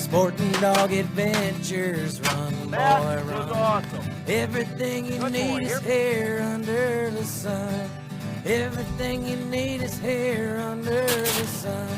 Sporting Dog Adventures, run, boy, That run. was awesome. Everything you Good need boy, is here under the sun. Everything you need is here under the sun.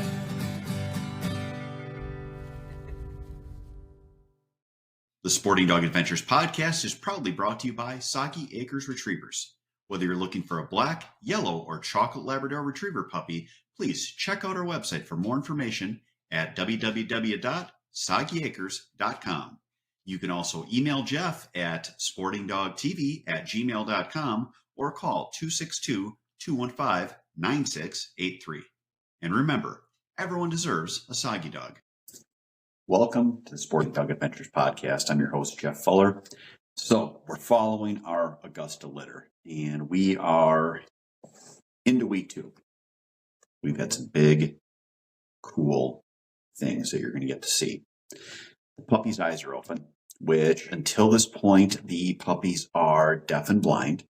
The Sporting Dog Adventures podcast is proudly brought to you by Soggy Acres Retrievers. Whether you're looking for a black, yellow, or chocolate Labrador Retriever puppy, please check out our website for more information at www.soggyacres.com. You can also email Jeff at sportingdogtv@gmail.com or call 262-215-9683. And remember, everyone deserves a Soggy dog. Welcome to the Sporting Dog Adventures podcast. I'm your host, Jeff Fuller. So we're following our Augusta litter, and we are into week 2. We've had some big, cool things that you're going to get to see. The puppy's eyes are open, which until this point, the puppies are deaf and blind.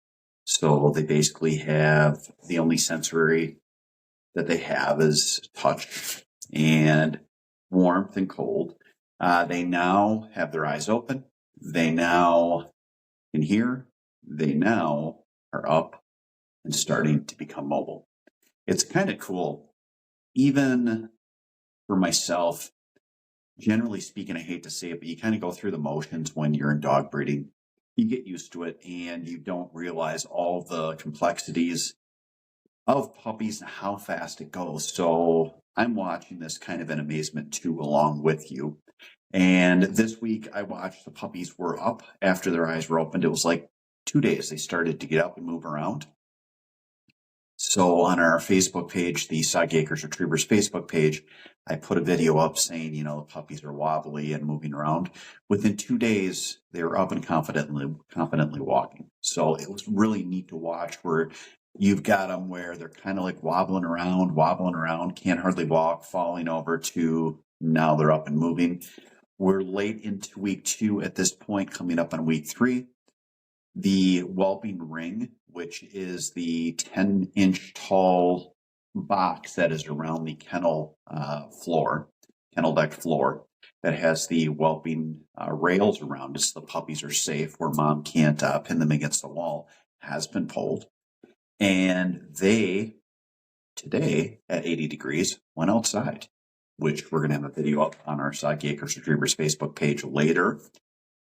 So they basically have the only sensory that they have is touch and warmth and cold. They now have their eyes open. They now can hear. They now are up and starting to become mobile. It's kind of cool. Even for myself, generally speaking, I hate to say it, but you kind of go through the motions when you're in dog breeding. You get used to it and you don't realize all the complexities of puppies and how fast it goes. So I'm watching this kind of in amazement too, along with you. And this week I watched the puppies were up after their eyes were opened. It was like 2 days. They started to get up and move around. So on our Facebook page, the Soggy Acres Retrievers Facebook page, I put a video up saying, the puppies are wobbly and moving around. Within 2 days, they were up and confidently walking. So it was really neat to watch where you've got them where they're kind of like wobbling around, can't hardly walk, falling over to now they're up and moving. We're late into week 2 at this point, coming up on week 3. The Whelping ring, which is the 10-inch tall box that is around the kennel deck floor, that has the whelping rails around it so the puppies are safe where mom can't pin them against the wall, has been pulled. And they, today at 80 degrees, went outside, which we're going to have a video up on our Soggy Acres Retrievers Facebook page later,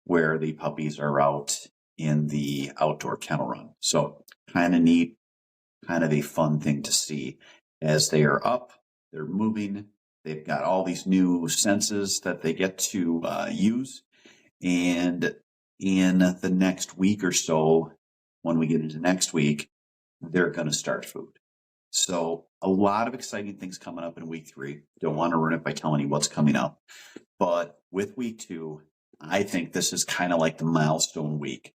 where the puppies are out in the outdoor kennel run. So kind of neat, kind of a fun thing to see as they are up, they're moving, they've got all these new senses that they get to use. And in the next week or so, when we get into next week, they're going to start food. So a lot of exciting things coming up in week 3. Don't want to ruin it by telling you what's coming up. But with week 2, I think this is kind of like the milestone week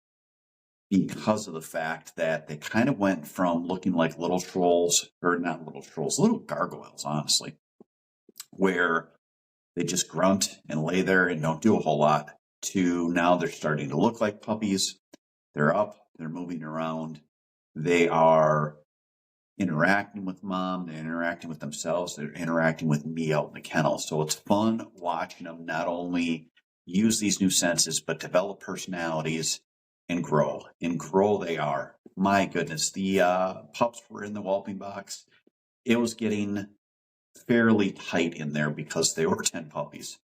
because of the fact that they kind of went from looking like little gargoyles, honestly, where they just grunt and lay there and don't do a whole lot, to now they're starting to look like puppies. They're up, they're moving around. They are interacting with mom, they're interacting with themselves, they're interacting with me out in the kennel. So it's fun watching them not only use these new senses, but develop personalities and grow. And grow they are. My goodness, the pups were in the whelping box. It was getting fairly tight in there because they were 10 puppies.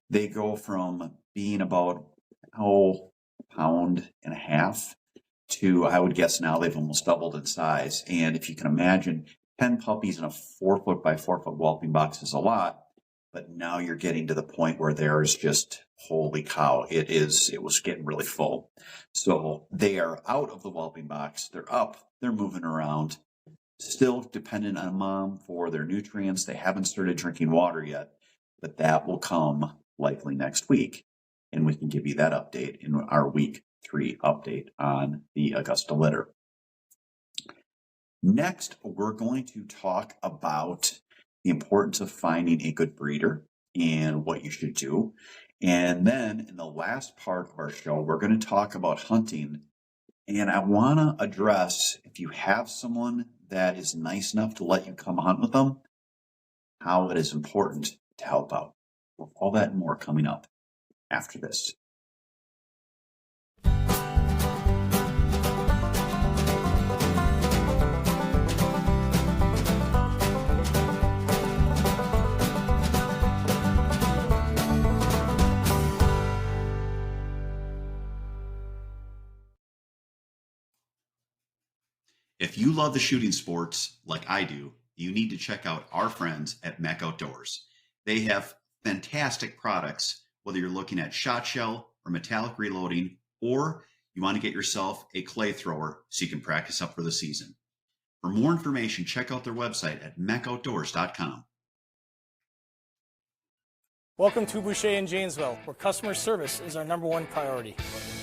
They go from being about, a pound and a half to, I would guess now they've almost doubled in size. And if you can imagine, 10 puppies in a 4-foot by 4-foot whelping box is a lot, but now you're getting to the point where there's just, holy cow, it was getting really full. So they are out of the whelping box, they're up, they're moving around, still dependent on mom for their nutrients. They haven't started drinking water yet, but that will come likely next week. And we can give you that update in our week 3 update on the Augusta litter. Next, we're going to talk about the importance of finding a good breeder and what you should do. And then in the last part of our show, we're going to talk about hunting. And I want to address, if you have someone that is nice enough to let you come hunt with them, how it is important to help out. All that and more coming up after this. If you love the shooting sports like I do, you need to check out our friends at Mech Outdoors. They have fantastic products, whether you're looking at shot shell or metallic reloading, or you want to get yourself a clay thrower so you can practice up for the season. For more information, check out their website at mechoutdoors.com. Welcome to Boucher in Janesville, where customer service is our #1 priority.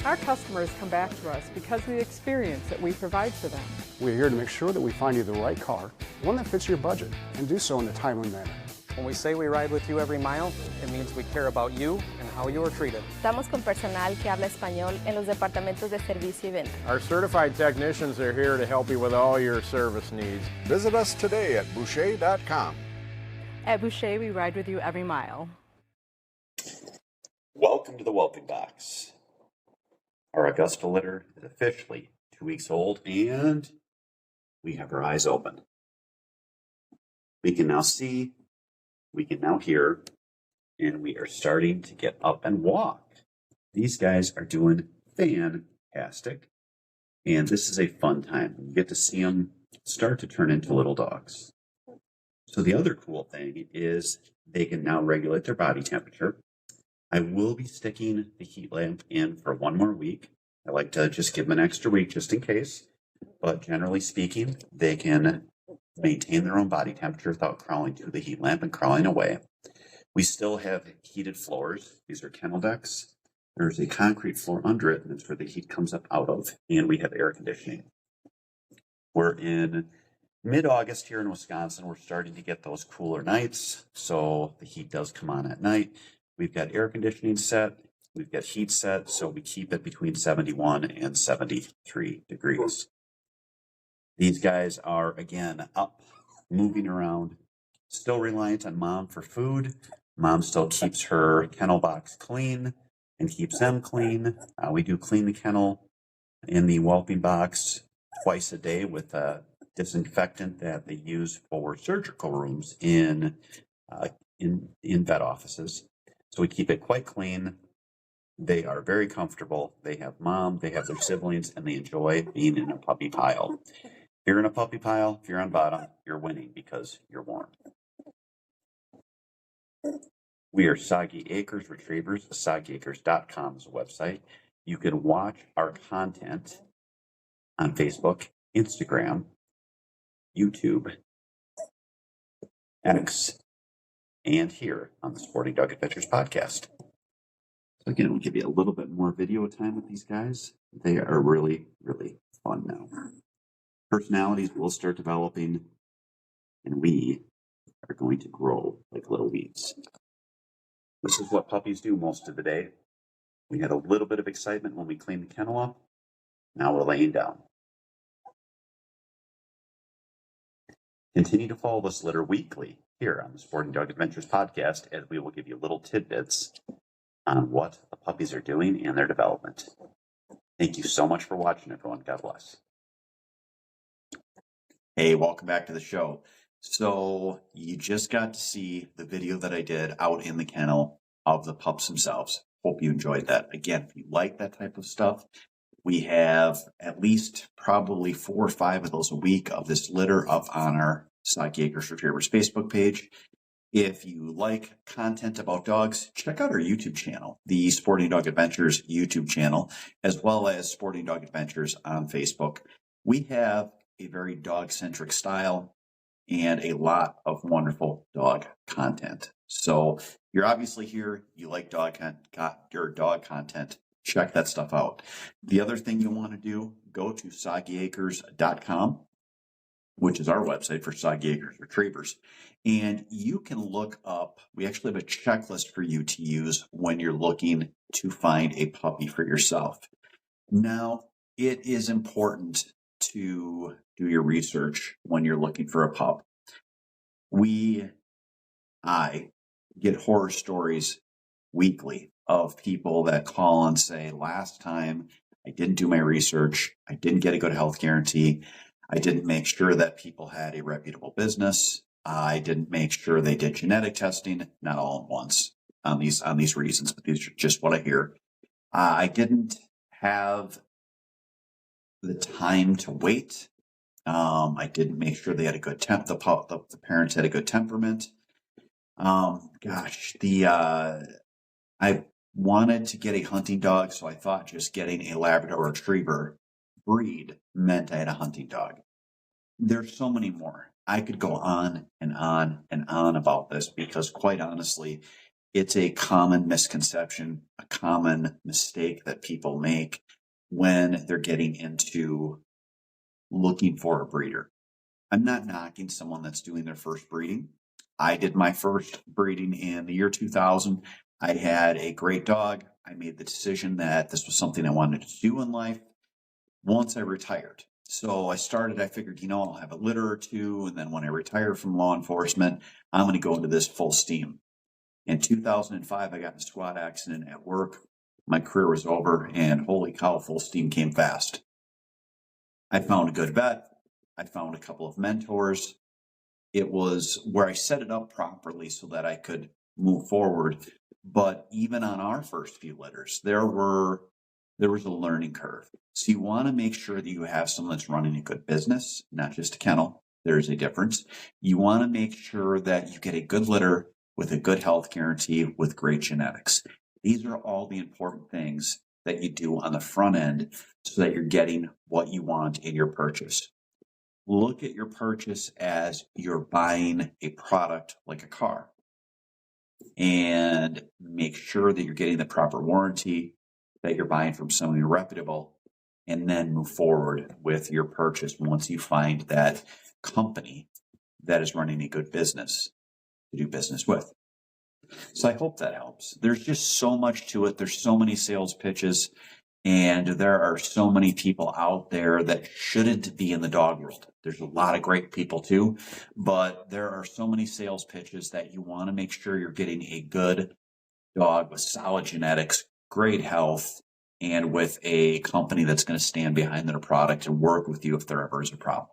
Our customers come back to us because of the experience that we provide for them. We're here to make sure that we find you the right car, one that fits your budget, and do so in a timely manner. When we say we ride with you every mile, it means we care about you and how you are treated. Estamos con personal que habla español en los departamentos de servicio y venta. Our certified technicians are here to help you with all your service needs. Visit us today at boucher.com. At Boucher, we ride with you every mile. Welcome to the Whelping Box. Our Augusta litter is officially 2 weeks old, and we have our eyes open. We can now see, we can now hear, and we are starting to get up and walk. These guys are doing fantastic, and this is a fun time. You get to see them start to turn into little dogs. So the other cool thing is they can now regulate their body temperature. I will be sticking the heat lamp in for 1 more week. I like to just give them an extra week just in case. But generally speaking, they can maintain their own body temperature without crawling to the heat lamp and crawling away. We still have heated floors. These are kennel decks. There's a concrete floor under it, and that's where the heat comes up out of. And we have air conditioning. We're in mid-August here in Wisconsin. We're starting to get those cooler nights, so the heat does come on at night. We've got air conditioning set, we've got heat set, so we keep it between 71 and 73 degrees. These guys are, again, up, moving around, still reliant on Mom for food. Mom still keeps her kennel box clean and keeps them clean. We do clean the kennel in the whelping box twice a day with a disinfectant that they use for surgical rooms in vet offices. So we keep it quite clean. They are very comfortable. They have Mom, they have their siblings, and they enjoy being in a puppy pile. If you're in a puppy pile, if you're on bottom, you're winning because you're warm. We are Soggy Acres Retrievers. SoggyAcres.com is a website. You can watch our content on Facebook, Instagram, YouTube, X, and here on the Sporting Dog Adventures podcast. So again, we'll give you a little bit more video time with these guys. They are really, really fun now. Personalities will start developing, and we are going to grow like little weeds. This is what puppies do most of the day. We had a little bit of excitement when we cleaned the kennel up. Now we're laying down. Continue to follow this litter weekly here on the Sporting Dog Adventures podcast, as we will give you little tidbits on what the puppies are doing and their development. Thank you so much for watching, everyone. God bless. Hey, welcome back to the show. So you just got to see the video that I did out in the kennel of the pups themselves. Hope you enjoyed that. Again, if you like that type of stuff, we have at least probably 4 or 5 of those a week of this litter up on our Soggy Acres Retrievers Facebook page. If you like content about dogs, check out our YouTube channel, the Sporting Dog Adventures YouTube channel, as well as Sporting Dog Adventures on Facebook. We have a very dog-centric style and a lot of wonderful dog content. So you're obviously here, you like your dog content, check that stuff out. The other thing you want to do, go to soggyacres.com, which is our website for Soggy Acres Retrievers. And you can look up, we actually have a checklist for you to use when you're looking to find a puppy for yourself. Now, it is important to do your research when you're looking for a pup. I get horror stories weekly of people that call and say, last time I didn't do my research, I didn't get a good health guarantee, I didn't make sure that people had a reputable business, I didn't make sure they did genetic testing, not all at once on these reasons, but these are just what I hear. I didn't have the time to wait. I didn't make sure they had a good the parents had a good temperament. I wanted to get a hunting dog, so I thought just getting a Labrador Retriever breed meant I had a hunting dog. There's so many more. I could go on and on and on about this because, quite honestly, it's a common misconception, a common mistake that people make when they're getting into looking for a breeder. I'm not knocking someone that's doing their first breeding. I did my first breeding in the year 2000. I had a great dog. I made the decision that this was something I wanted to do in life once I retired. So I figured, I'll have a litter or two. And then when I retire from law enforcement, I'm going to go into this full steam. In 2005, I got in a squad accident at work. My career was over, and holy cow, full steam came fast. I found a good vet. I found a couple of mentors. It was where I set it up properly so that I could move forward. But even on our first few litters, there was a learning curve. So you want to make sure that you have someone that's running a good business, not just a kennel. There's a difference. You want to make sure that you get a good litter with a good health guarantee with great genetics. These are all the important things that you do on the front end so that you're getting what you want in your purchase. Look at your purchase as you're buying a product like a car, and make sure that you're getting the proper warranty, that you're buying from someone reputable, and then move forward with your purchase once you find that company that is running a good business to do business with. So I hope that helps. There's just so much to it. There's so many sales pitches, and there are so many people out there that shouldn't be in the dog world. There's a lot of great people too, but there are so many sales pitches that you want to make sure you're getting a good dog with solid genetics, great health, and with a company that's going to stand behind their product and work with you if there ever is a problem.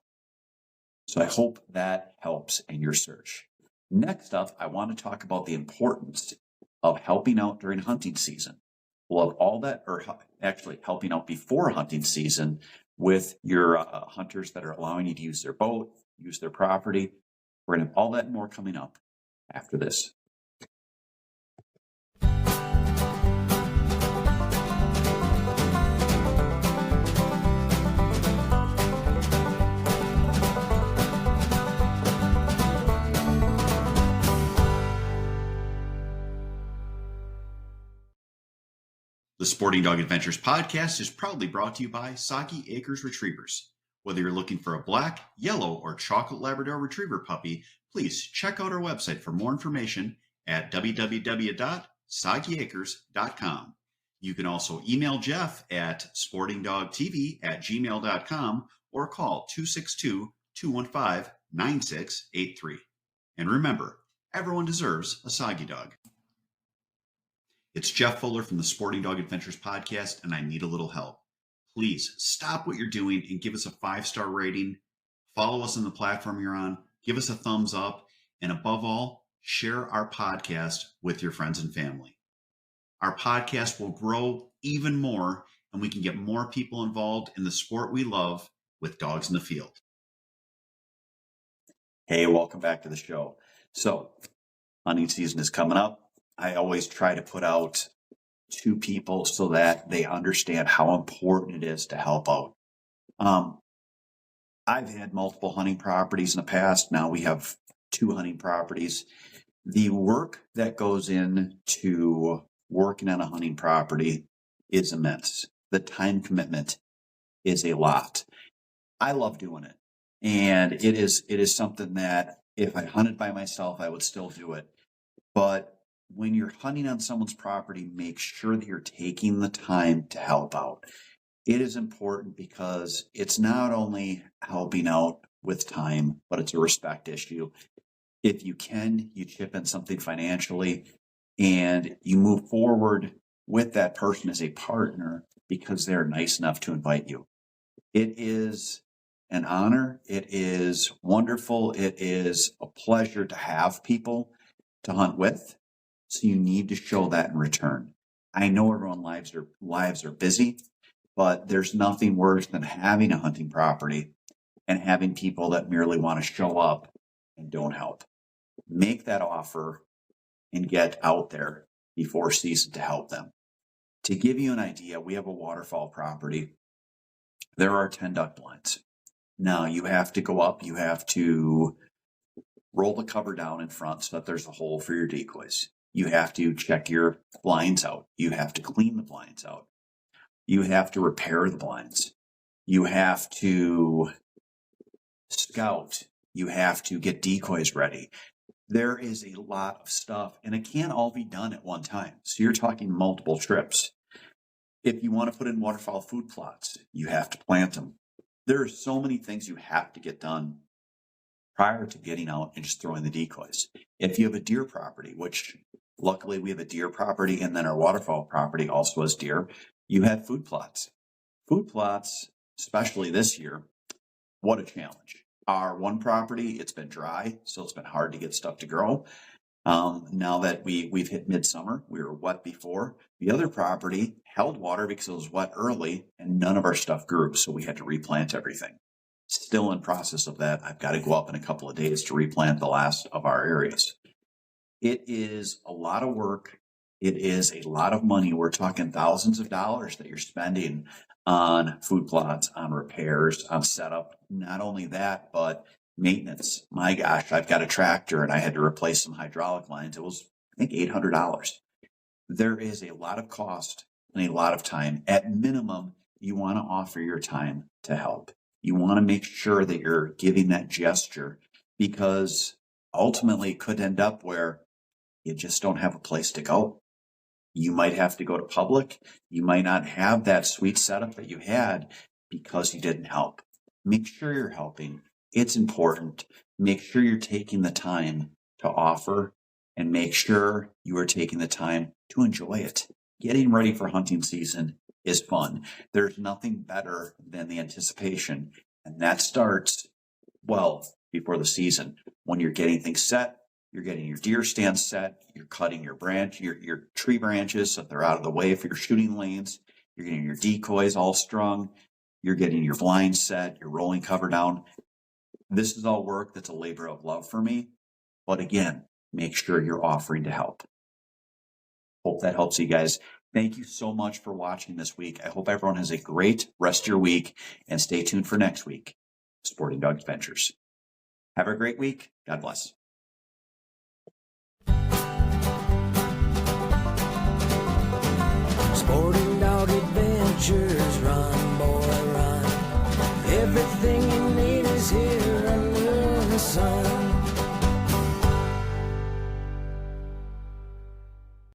So I hope that helps in your search. Next up, I want to talk about the importance of helping out during hunting season. We'll have all that, or actually helping out before hunting season with your hunters that are allowing you to use their boat, use their property. We're going to have all that and more coming up after this. The Sporting Dog Adventures podcast is proudly brought to you by Soggy Acres Retrievers. Whether you're looking for a black, yellow, or chocolate Labrador Retriever puppy, please check out our website for more information at www.soggyacres.com. You can also email Jeff at sportingdogtv@gmail.com or call 262-215-9683. And remember, everyone deserves a Soggy dog. It's Jeff Fuller from the Sporting Dog Adventures podcast, and I need a little help. Please stop what you're doing and give us a 5-star rating. Follow us on the platform you're on. Give us a thumbs up. And above all, share our podcast with your friends and family. Our podcast will grow even more, and we can get more people involved in the sport we love with dogs in the field. Hey, welcome back to the show. So, hunting season is coming up. I always try to put out to people so that they understand how important it is to help out. I've had multiple hunting properties in the past. Now we have 2 hunting properties. The work that goes into working on a hunting property is immense. The time commitment is a lot. I love doing it. And it is something that if I hunted by myself, I would still do it. But when you're hunting on someone's property, make sure that you're taking the time to help out. It is important because it's not only helping out with time, but it's a respect issue. If you can, you chip in something financially and you move forward with that person as a partner because they're nice enough to invite you. It is an honor. It is wonderful. It is a pleasure to have people to hunt with. So you need to show that in return. I know everyone's lives are busy, but there's nothing worse than having a hunting property and having people that merely want to show up and don't help. Make that offer and get out there before season to help them. To give you an idea, we have a waterfowl property. There are 10 duck blinds. Now you have to go up, you have to roll the cover down in front so that there's a hole for your decoys. You have to check your blinds out. You have to clean the blinds out. You have to repair the blinds. You have to scout. You have to get decoys ready. There is a lot of stuff, and it can't all be done at one time. So you're talking multiple trips. If you want to put in waterfowl food plots, you have to plant them. There are so many things you have to get done prior to getting out and just throwing the decoys. If you have a deer property, which luckily we have a deer property and then our waterfowl property also has deer, you have food plots. Food plots, especially this year, what a challenge. Our one property, it's been dry, so it's been hard to get stuff to grow. Now that we've hit midsummer, we were wet before. The other property held water because it was wet early and none of our stuff grew, so we had to replant everything. Still in process of that. I've got to go up in a couple of days to replant the last of our areas. It is a lot of work. It is a lot of money. We're talking thousands of dollars that you're spending on food plots, on repairs, on setup. Not only that, but maintenance. My gosh, I've got a tractor and I had to replace some hydraulic lines. It was, I think, $800. There is a lot of cost and a lot of time. At minimum, you want to offer your time to help. You want to make sure that you're giving that gesture, because ultimately it could end up where you just don't have a place to go. You might have to go to public. You might not have that sweet setup that you had because you didn't help. Make sure you're helping. It's important. Make sure you're taking the time to offer, and make sure you are taking the time to enjoy it. Getting ready for hunting season is fun. There's nothing better than the anticipation, and that starts well before the season. When you're getting things set, you're getting your deer stand set, you're cutting your tree branches so that they're out of the way for your shooting lanes, you're getting your decoys all strung, you're getting your blinds set, your rolling cover down. This is all work that's a labor of love for me. But again, make sure you're offering to help. Hope that helps you guys. Thank you so much for watching this week. I hope everyone has a great rest of your week, and stay tuned for next week, Sporting Dog Adventures. Have a great week. God bless. Sporting Dog Adventures, run, boy, run. Everything you need is here under the sun.